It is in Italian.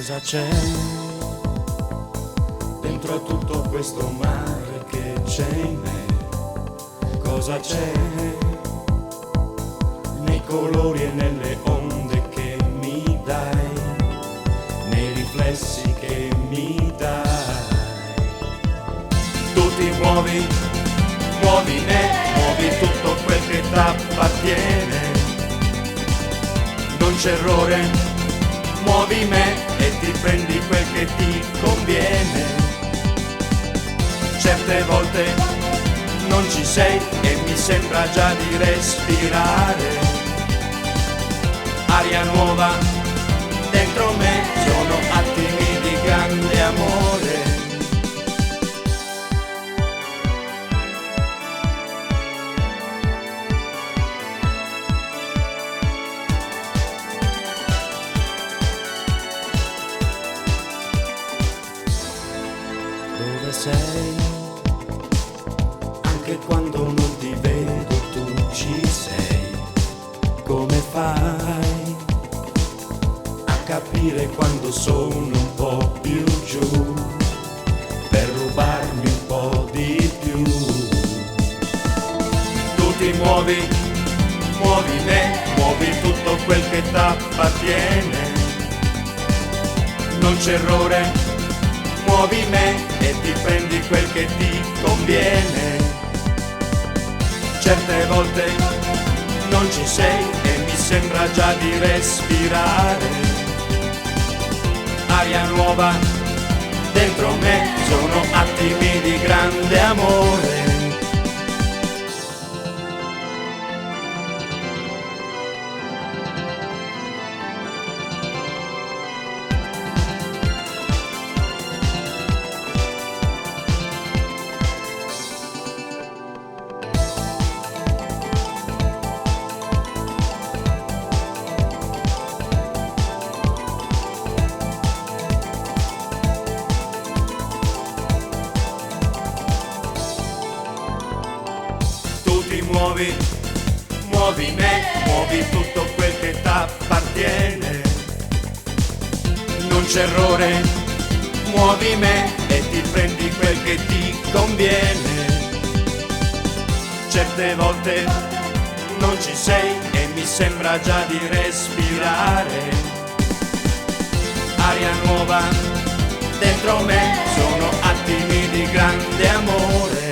Cosa c'è dentro a tutto questo mare che c'è in me? Cosa c'è nei colori e nelle onde che mi dai, nei riflessi che mi dai? Tu ti muovi, muovi me, muovi tutto quel che t'appartiene. Non c'è errore, muovi me e ti prendi quel che ti conviene. Certe volte non ci sei e mi sembra già di respirare aria nuova dentro me, sono attimi di grande amore. Dove sei? Anche quando non ti vedo tu ci sei. Come fai a capire quando sono un po' più giù, per rubarmi un po' di più? Tu ti muovi, muovi me, muovi tutto quel che t'appartiene. Non c'è errore, muovi me e ti prendi quel che ti conviene. Certe volte non ci sei e mi sembra già di respirare aria nuova dentro me, sono attimi di grande amore. Ti muovi, muovi me, muovi tutto quel che t'appartiene. Non c'è errore, muovi me e ti prendi quel che ti conviene. Certe volte non ci sei e mi sembra già di respirare aria nuova dentro me, sono attimi di grande amore.